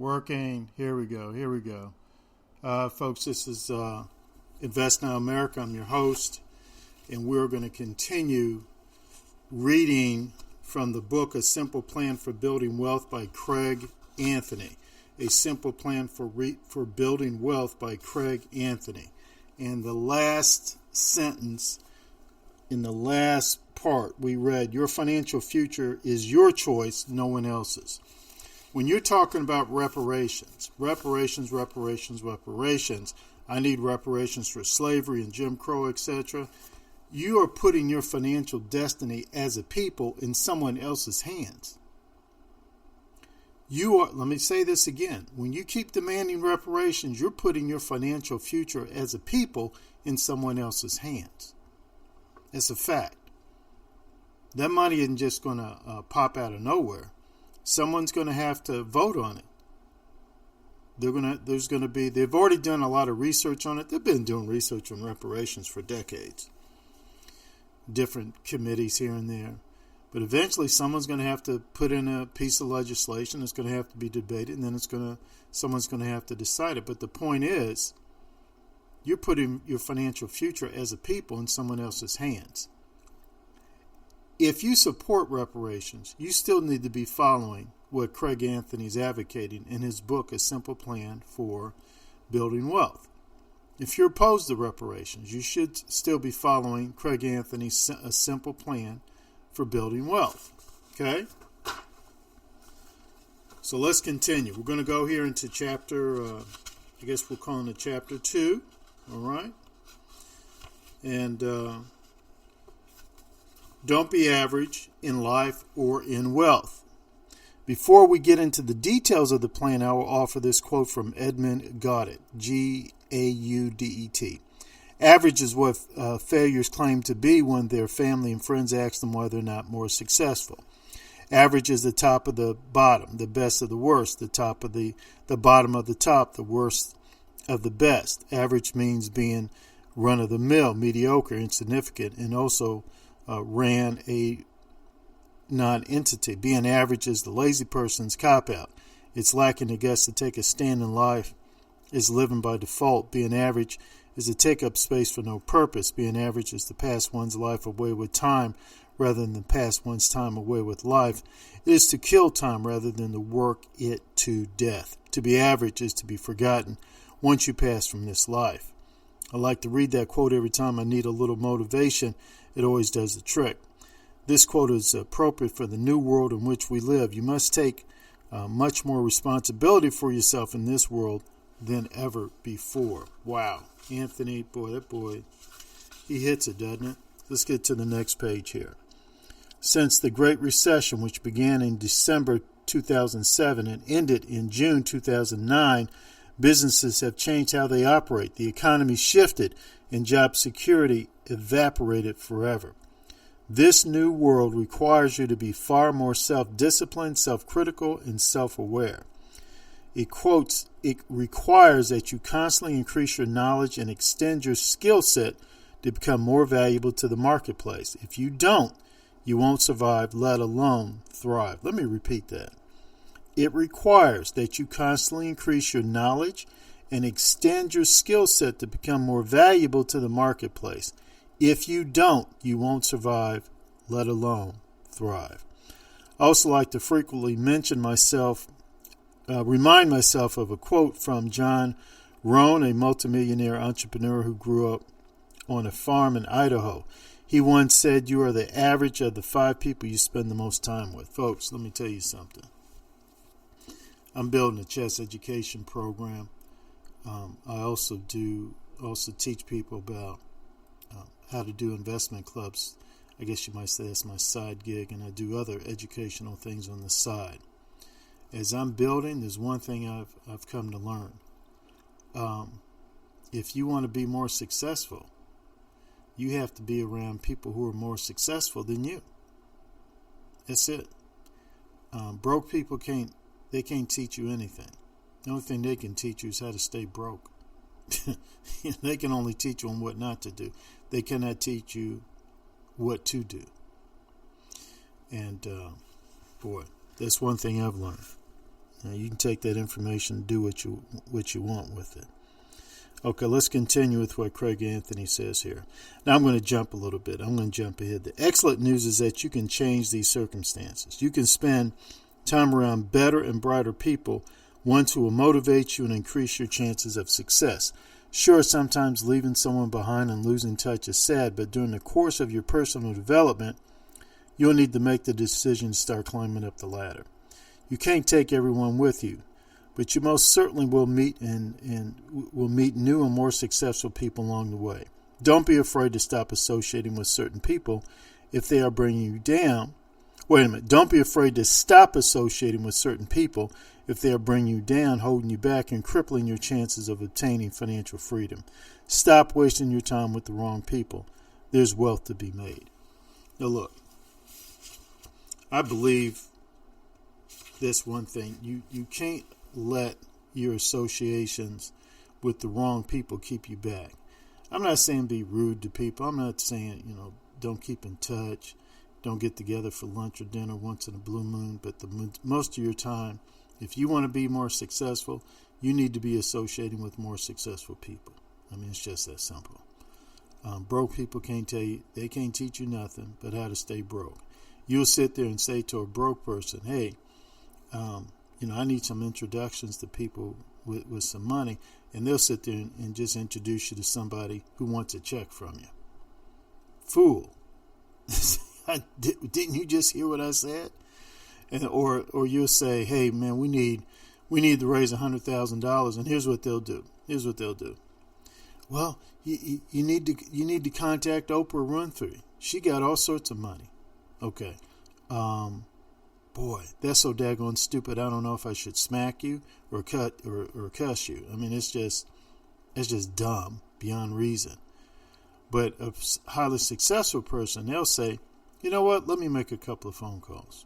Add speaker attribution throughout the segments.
Speaker 1: working. Here we go. Folks, this is Invest Now America. I'm your host, and we're going to continue reading from the book A Simple Plan for Building Wealth by Craig Anthony. A Simple Plan for Building Wealth by Craig Anthony. And the last sentence in the last part we read, your financial future is your choice, no one else's. When you're talking about reparations, I need reparations for slavery and Jim Crow, etc. You are putting your financial destiny as a people in someone else's hands. Let me say this again. When you keep demanding reparations, you're putting your financial future as a people in someone else's hands. It's a fact. That money isn't just going to pop out of nowhere. Someone's going to have to vote on it. They've already done a lot of research on it. They've been doing research on reparations for decades. Different committees here and there. But eventually someone's going to have to put in a piece of legislation. It's going to have to be debated, and then someone's going to have to decide it. But the point is, you're putting your financial future as a people in someone else's hands. If you support reparations, you still need to be following what Craig Anthony is advocating in his book, A Simple Plan for Building Wealth. If you're opposed to reparations, you should still be following Craig Anthony's A Simple Plan for Building Wealth. Okay? So let's continue. We're going to go here into chapter, I guess we'll call it chapter 2. All right? And don't be average in life or in wealth. Before we get into the details of the plan, I will offer this quote from Edmund Gaudet, Gaudet. Average is what failures claim to be when their family and friends ask them why they're not more successful. Average is the top of the bottom, the best of the worst, the top of the bottom of the top, the worst of the best. Average means being run-of-the-mill, mediocre, insignificant, and also ran a non-entity. Being average is the lazy person's cop-out. It's lacking the guts to take a stand in life. It's living by default. Being average is to take up space for no purpose. Being average is to pass one's life away with time rather than pass one's time away with life. It is to kill time rather than to work it to death. To be average is to be forgotten once you pass from this life. I like to read that quote every time I need a little motivation. It always does the trick. This quote is appropriate for the new world in which we live. You must take much more responsibility for yourself in this world than ever before. Wow. Anthony, that boy, he hits it, doesn't it? Let's get to the next page here. Since the Great Recession, which began in December 2007 and ended in June 2009, businesses have changed how they operate. The economy shifted and job security evaporated forever. This new world requires you to be far more self-disciplined, self-critical, and self-aware. It requires that you constantly increase your knowledge and extend your skill set to become more valuable to the marketplace. If you don't, you won't survive, let alone thrive. Let me repeat that. It requires that you constantly increase your knowledge and extend your skill set to become more valuable to the marketplace. If you don't, you won't survive, let alone thrive. I also like to frequently remind myself of a quote from John Rohn, a multimillionaire entrepreneur who grew up on a farm in Idaho. He once said, "You are the average of the 5 people you spend the most time with." Folks, let me tell you something. I'm building a chess education program. I also teach people about how to do investment clubs. I guess you might say that's my side gig, and I do other educational things on the side. As I'm building, there's one thing I've come to learn. If you want to be more successful, you have to be around people who are more successful than you. That's it. Broke people can't teach you anything. The only thing they can teach you is how to stay broke. They can only teach you on what not to do. They cannot teach you what to do. And boy, that's one thing I've learned. You can take that information and do what you want with it. Okay, let's continue with what Craig Anthony says here. Now I'm going to jump a little bit. I'm going to jump ahead. The excellent news is that you can change these circumstances. You can spend time around better and brighter people, ones who will motivate you and increase your chances of success. Sure, sometimes leaving someone behind and losing touch is sad, but during the course of your personal development, you'll need to make the decision to start climbing up the ladder. You can't take everyone with you, but you most certainly will meet new and more successful people along the way. Don't be afraid to stop associating with certain people if they are bringing you down. Wait a minute. Don't be afraid to stop associating with certain people if they are bringing you down, holding you back, and crippling your chances of obtaining financial freedom. Stop wasting your time with the wrong people. There's wealth to be made. Now look, I believe this one thing. You can't let your associations with the wrong people keep you back. I'm not saying be rude to people. I'm not saying, don't keep in touch. Don't get together for lunch or dinner once in a blue moon. But most of your time, if you want to be more successful, you need to be associating with more successful people. I mean, it's just that simple. Broke people can't tell you, they can't teach you nothing but how to stay broke. You'll sit there and say to a broke person, hey, I need some introductions to people with some money, and they'll sit there and just introduce you to somebody who wants a check from you. Fool. Didn't you just hear what I said? Or you'll say, hey, man, we need to raise $100,000, and here's what they'll do. Well, you need to contact Oprah Winfrey. She got all sorts of money. Okay. Boy, that's so daggone stupid. I don't know if I should smack you or cuss you. I mean, it's just dumb beyond reason. But a highly successful person, they'll say, you know what? Let me make a couple of phone calls.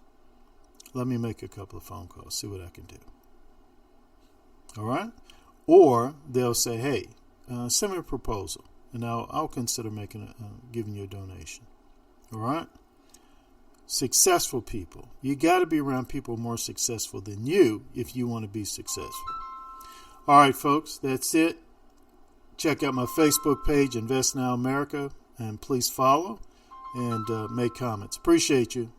Speaker 1: See what I can do. All right? Or they'll say, hey, send me a proposal, and I'll consider giving you a donation. All right? Successful people. You got to be around people more successful than you if you want to be successful. All right, folks, that's it. Check out my Facebook page, Invest Now America, and please follow and make comments. Appreciate you.